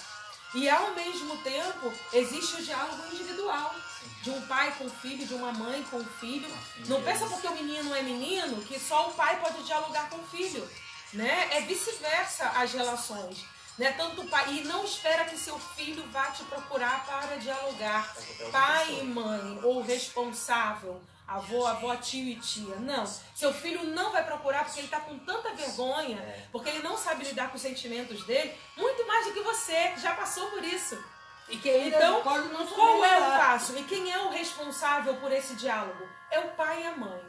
E ao mesmo tempo existe o diálogo individual de um pai com o filho, de uma mãe com o filho. Não pensa porque o menino é menino que só o pai pode dialogar com o filho, né? É vice-versa as relações, né? Tanto o pai, e não espera que seu filho vá te procurar para dialogar. Pai e mãe, ou responsável, avó, tio e tia. Não. Seu filho não vai procurar porque ele está com tanta vergonha, porque ele não sabe lidar com os sentimentos dele, muito mais do que você, que já passou por isso. E que ainda então, pode não qual é o passo? E quem é o responsável por esse diálogo? É o pai e a mãe.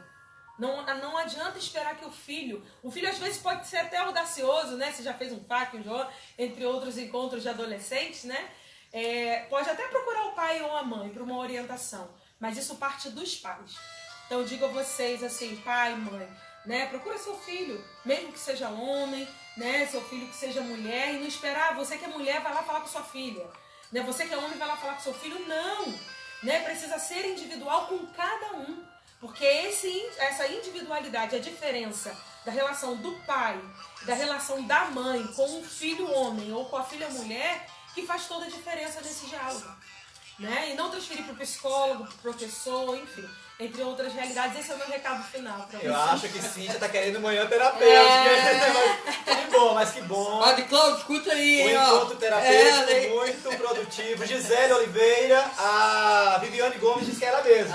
Não adianta esperar que o filho às vezes pode ser até audacioso, né? Você já fez um FAQ, um JO, entre outros encontros de adolescentes, né? Pode até procurar o pai ou a mãe para uma orientação, mas isso parte dos pais. Então eu digo a vocês assim, pai, mãe, né? Procura seu filho, mesmo que seja homem, né? Seu filho que seja mulher, e não esperar você que é mulher vai lá falar com sua filha, né? Você que é homem vai lá falar com seu filho, não, né? Precisa ser individual com cada um, porque essa individualidade, a diferença da relação do pai, da relação da mãe com o filho homem ou com a filha mulher, que faz toda a diferença nesse diálogo, né? E não transferir para o psicólogo, para o professor, enfim, entre outras realidades. Esse é o meu recado final para vocês. Eu acho que Cíntia está querendo manhã terapêutica. Que bom, mas que bom. Padre Cláudio, escuta aí, O encontro terapêutico muito produtivo. Gisele Oliveira, a Viviane Gomes disse que era mesmo.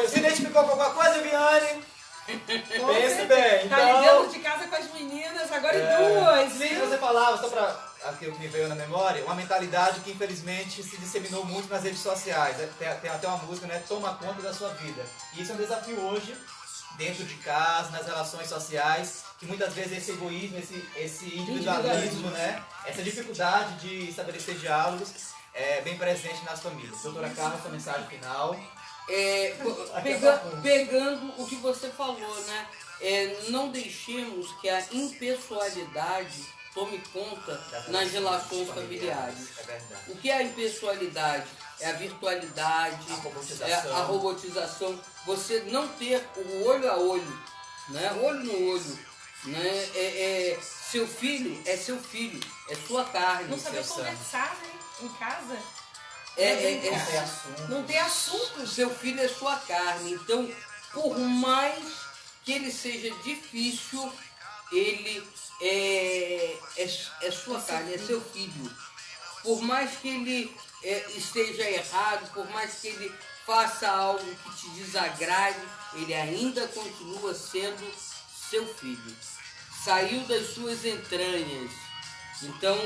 Se identificou com alguma coisa, Viviane? Pense bem. Tá ali dentro de casa com as meninas, agora em duas, Sim, viu? você falava, só para aqui me veio na memória, uma mentalidade que infelizmente se disseminou muito nas redes sociais. Tem até uma música, né? Toma conta da sua vida. E isso é um desafio hoje, dentro de casa, nas relações sociais, que muitas vezes esse egoísmo, esse individualismo, né? Essa dificuldade de estabelecer diálogos é bem presente nas famílias. Doutora Carla, sua mensagem final. pegando o que você falou, né? Não deixemos que a impessoalidade tome conta nas relações familiares. É verdade. O que é a impessoalidade? É a virtualidade, é a robotização. Você não ter o olho a olho, né? Olho no olho. Né? Seu filho é seu filho, é sua carne. Não saber conversar, né? Em casa. Não tem assunto. Seu filho é sua carne. Então, por mais que ele seja difícil, ele é sua carne, é seu filho. Por mais que ele esteja errado, por mais que ele faça algo que te desagrade, ele ainda continua sendo seu filho. Saiu das suas entranhas. Então,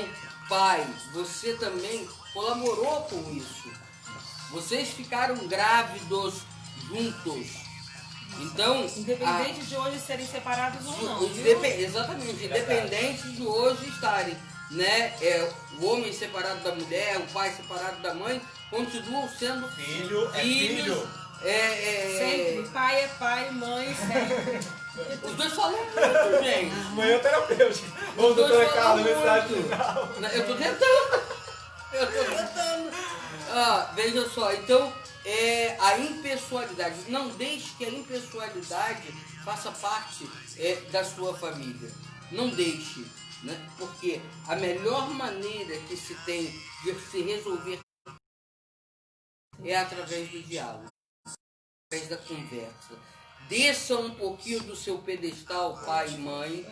pai, você também colaborou com isso. Vocês ficaram grávidos juntos. Então, independente de hoje serem separados ou não. Exatamente, independente de hoje estarem, né? O homem separado da mulher, o pai separado da mãe, continuam sendo filhos. Sempre. Pai é pai, mãe sempre. Os dois falam muito, gente. Manhã terapêutica. Vamos, doutora Carla, mensagem final. Eu tô tentando. Veja só, então, a impessoalidade. Não deixe que a impessoalidade faça parte da sua família. Não deixe, né? Porque a melhor maneira que se tem de se resolver é através do diálogo, através da conversa. Desça um pouquinho do seu pedestal, pai e mãe,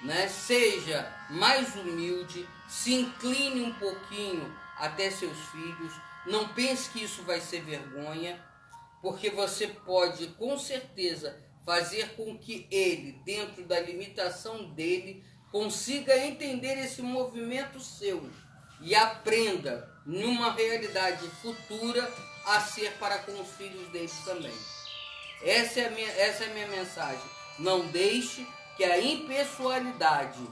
né? Seja mais humilde, se incline um pouquinho até seus filhos. Não pense que isso vai ser vergonha, porque você pode, com certeza, fazer com que ele, dentro da limitação dele, consiga entender esse movimento seu e aprenda, numa realidade futura, a ser para com os filhos deles também. Essa é a minha mensagem. Não deixe que a impessoalidade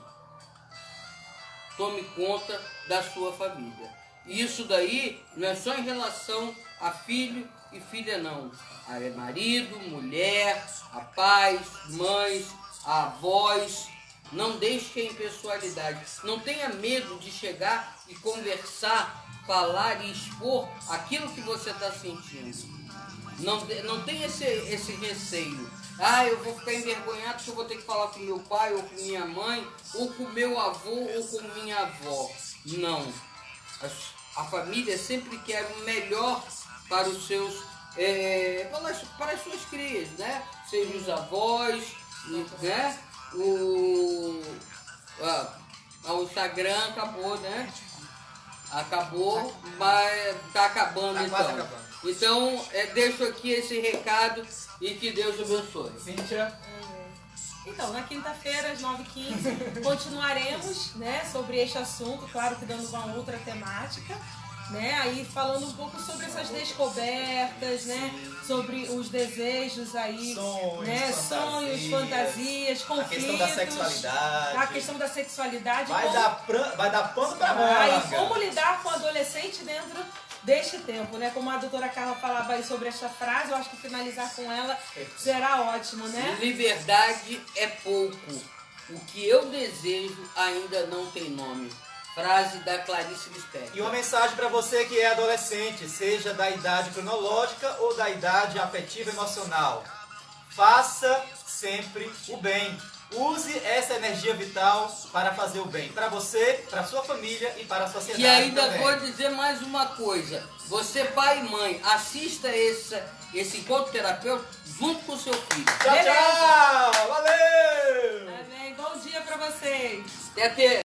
tome conta da sua família. E isso daí não é só em relação a filho e filha, não. A marido, mulher, a pais, mães, a avós. Não deixe que a impessoalidade. Não tenha medo de chegar e conversar, falar e expor aquilo que você está sentindo. Não tem esse receio. Eu vou ficar envergonhado porque eu vou ter que falar com meu pai, ou com minha mãe, ou com meu avô, ou com minha avó. Não. A família sempre quer o melhor para os seus, para as suas crias, né? Sejam os avós, né? O Instagram acabou, né? Acabou, mas tá acabando então. Quase acabando. Então, deixo aqui esse recado e que Deus abençoe. Cíntia? Então, na quinta-feira, às 9h15, continuaremos, né, sobre este assunto, claro que dando uma outra temática, né, aí falando um pouco sobre essas descobertas, né, sobre os desejos aí, sonhos, fantasias, conflitos. A questão da sexualidade. Vai dar pano pra manga. E como lidar com o adolescente dentro deste tempo, né? Como a doutora Carla falava aí sobre esta frase, eu acho que finalizar com ela será ótimo, né? Liberdade é pouco. O que eu desejo ainda não tem nome. Frase da Clarice Lispector. E uma mensagem para você que é adolescente, seja da idade cronológica ou da idade afetiva emocional. Faça sempre o bem. Use essa energia vital para fazer o bem. Para você, para sua família e para a sociedade. E ainda também. vou dizer mais uma coisa. Você, pai e mãe, assista esse encontro terapêutico junto com o seu filho. Tchau, tchau! Valeu! Amém. Bom dia para vocês. Até.